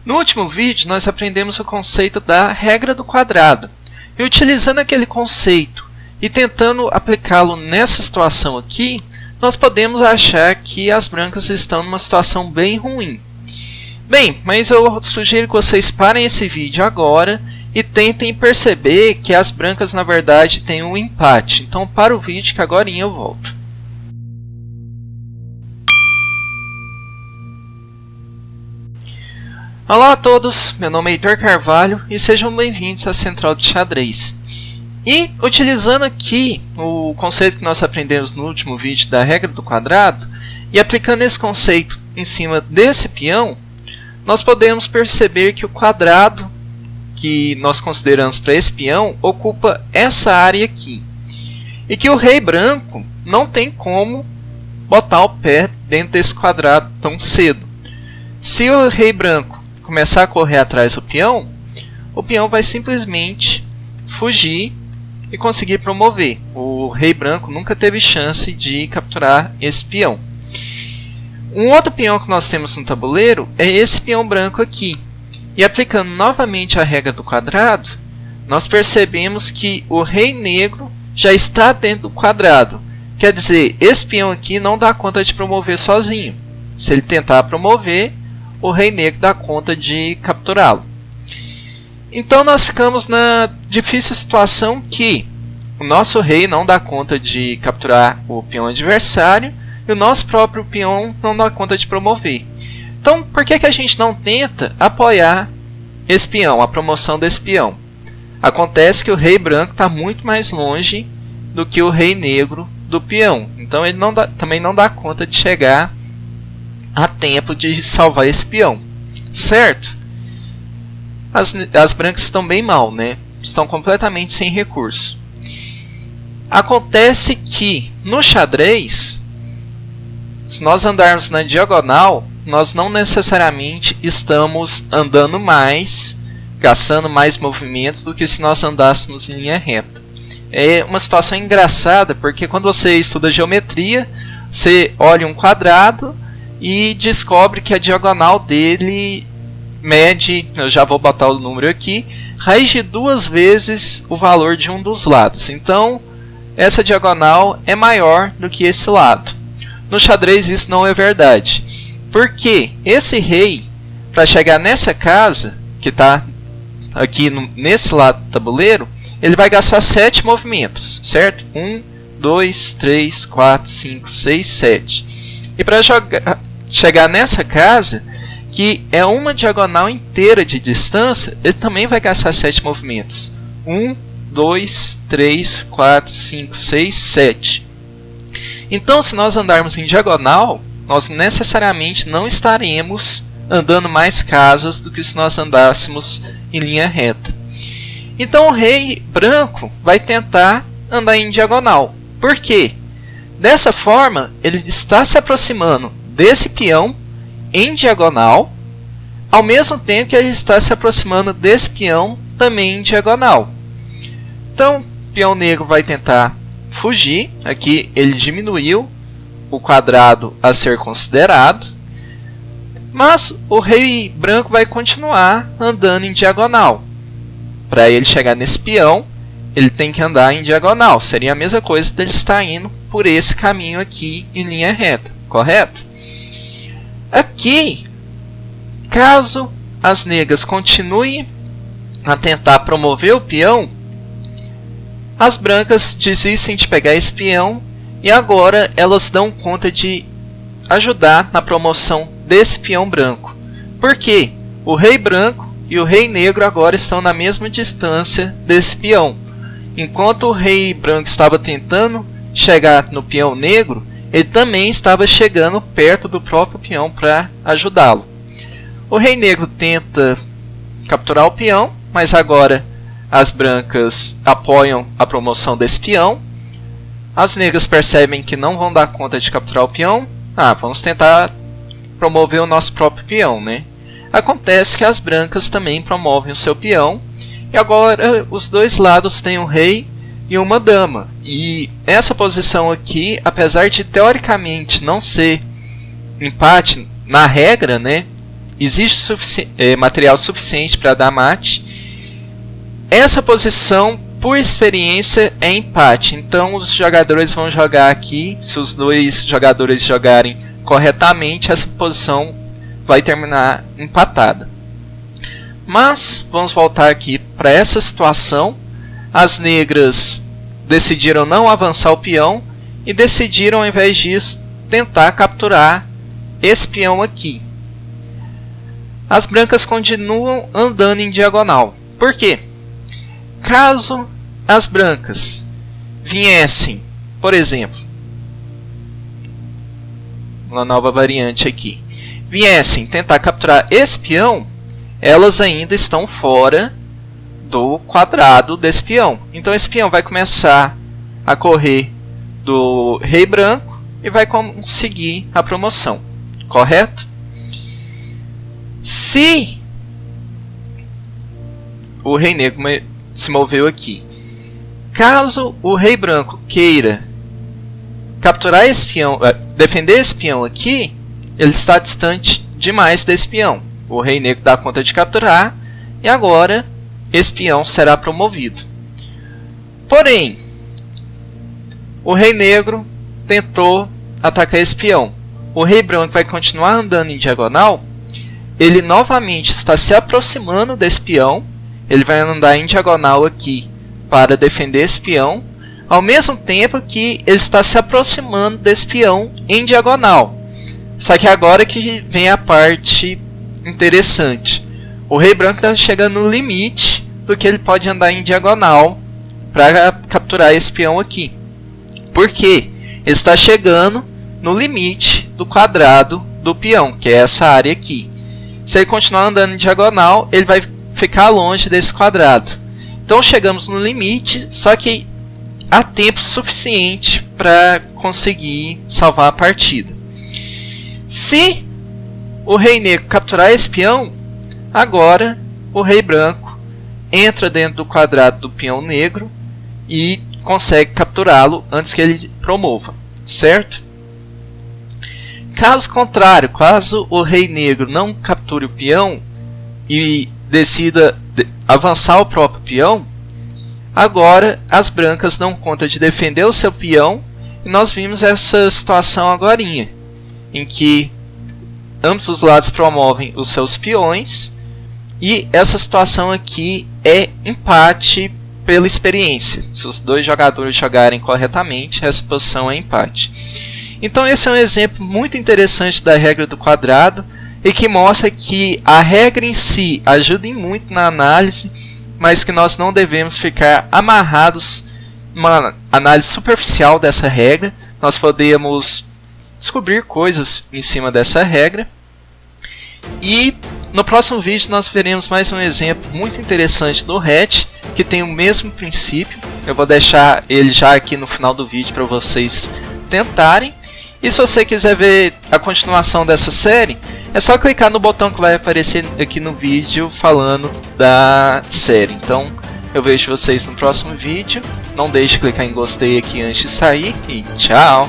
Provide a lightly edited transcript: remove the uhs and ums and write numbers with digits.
No último vídeo, nós aprendemos o conceito da regra do quadrado. E utilizando aquele conceito e tentando aplicá-lo nessa situação aqui, nós podemos achar que as brancas estão numa situação bem ruim. Bem, mas eu sugiro que vocês parem esse vídeo agora e tentem perceber que as brancas na verdade têm um empate. Então para o vídeo que agora eu volto. Olá a todos, meu nome é Heitor Carvalho e sejam bem-vindos à Central de Xadrez. E utilizando aqui o conceito que nós aprendemos no último vídeo da regra do quadrado e aplicando esse conceito em cima desse peão, nós podemos perceber que o quadrado que nós consideramos para esse peão ocupa essa área aqui. E que o rei branco não tem como botar o pé dentro desse quadrado tão cedo. Se o rei branco começar a correr atrás do peão, o peão vai simplesmente fugir e conseguir promover. O rei branco nunca teve chance de capturar esse peão. Um outro peão que nós temos no tabuleiro é esse peão branco aqui. E aplicando novamente a regra do quadrado, nós percebemos que o rei negro já está dentro do quadrado. Quer dizer, esse peão aqui não dá conta de promover sozinho. Se ele tentar promover, o rei negro dá conta de capturá-lo. Então nós ficamos na difícil situação que o nosso rei não dá conta de capturar o peão adversário e o nosso próprio peão não dá conta de promover. Então por que a gente não tenta apoiar esse peão, a promoção desse peão? Acontece que o rei branco está muito mais longe do que o rei negro do peão. Então ele também não dá conta de chegar a tempo de salvar esse peão, certo? As brancas estão bem mal, né? Estão completamente sem recurso. Acontece que no xadrez, se nós andarmos na diagonal, nós não necessariamente estamos andando mais, gastando mais movimentos do que se nós andássemos em linha reta. É uma situação engraçada, porque quando você estuda geometria, você olha um quadrado e descobre que a diagonal dele mede, eu já vou botar o número aqui, raiz de 2 vezes o valor de um dos lados. Então, essa diagonal é maior do que esse lado. No xadrez isso não é verdade. Porque esse rei, para chegar nessa casa, que está aqui nesse lado do tabuleiro, ele vai gastar 7 movimentos, certo? 1, 2, 3, 4, 5, 6, 7. E para chegar nessa casa, que é uma diagonal inteira de distância, ele também vai gastar 7 movimentos. 1, 2, 3, 4, 5, 6, 7. Então, se nós andarmos em diagonal, nós necessariamente não estaremos andando mais casas do que se nós andássemos em linha reta. Então, o rei branco vai tentar andar em diagonal. Por quê? Dessa forma, ele está se aproximando desse peão em diagonal, ao mesmo tempo que ele está se aproximando desse peão também em diagonal. Então, o peão negro vai tentar fugir. Aqui ele diminuiu o quadrado a ser considerado, mas o rei branco vai continuar andando em diagonal. Para ele chegar nesse peão, ele tem que andar em diagonal. Seria a mesma coisa dele estar indo por esse caminho aqui em linha reta, correto? Aqui, caso as negras continuem a tentar promover o peão, as brancas desistem de pegar esse peão e agora elas dão conta de ajudar na promoção desse peão branco. Por quê? O rei branco e o rei negro agora estão na mesma distância desse peão. Enquanto o rei branco estava tentando chegar no peão negro, ele também estava chegando perto do próprio peão para ajudá-lo. O rei negro tenta capturar o peão, mas agora as brancas apoiam a promoção desse peão. As negras percebem que não vão dar conta de capturar o peão. Vamos tentar promover o nosso próprio peão, né? Acontece que as brancas também promovem o seu peão. E agora os dois lados têm um rei e uma dama. E essa posição aqui, apesar de teoricamente não ser empate na regra, né? existe material suficiente para dar mate. Essa posição, por experiência, é empate. Então os jogadores vão jogar aqui. Se os dois jogadores jogarem corretamente, essa posição vai terminar empatada. Mas vamos voltar aqui para essa situação. As negras decidiram não avançar o peão e decidiram, ao invés disso, tentar capturar esse peão aqui. As brancas continuam andando em diagonal. Por quê? Caso as brancas viessem, por exemplo, uma nova variante aqui, viessem tentar capturar esse peão, elas ainda estão fora do quadrado desse peão. Então esse peão vai começar a correr do rei branco e vai conseguir a promoção, correto? Se o rei negro se moveu aqui, caso o rei branco queira capturar esse peão, defender esse peão aqui, ele está distante demais desse peão. O rei negro dá conta de capturar e agora esse peão será promovido. Porém, o rei negro tentou atacar esse peão. O rei branco vai continuar andando em diagonal. Ele novamente está se aproximando desse peão. Ele vai andar em diagonal aqui para defender esse peão, ao mesmo tempo que ele está se aproximando desse peão em diagonal. Só que agora que vem a parte interessante. O rei branco está chegando no limite do que ele pode andar em diagonal para capturar esse peão aqui. Por quê? Ele está chegando no limite do quadrado do peão, que é essa área aqui. Se ele continuar andando em diagonal, ele vai ficar longe desse quadrado. Então chegamos no limite, só que há tempo suficiente para conseguir salvar a partida. Se o rei negro capturar esse peão, agora o rei branco entra dentro do quadrado do peão negro e consegue capturá-lo antes que ele promova, certo? Caso contrário, caso o rei negro não capture o peão e decida avançar o próprio peão, agora as brancas dão conta de defender o seu peão e nós vimos essa situação agorinha, em que ambos os lados promovem os seus peões e essa situação aqui é empate pela experiência. Se os dois jogadores jogarem corretamente, essa posição é empate. Então esse é um exemplo muito interessante da regra do quadrado e que mostra que a regra em si ajuda muito na análise, mas que nós não devemos ficar amarrados numa análise superficial dessa regra. Nós podemos descobrir coisas em cima dessa regra. E no próximo vídeo nós veremos mais um exemplo muito interessante do hatch, que tem o mesmo princípio. Eu vou deixar ele já aqui no final do vídeo para vocês tentarem. E se você quiser ver a continuação dessa série, é só clicar no botão que vai aparecer aqui no vídeo falando da série. Então eu vejo vocês no próximo vídeo. Não deixe de clicar em gostei aqui antes de sair e tchau!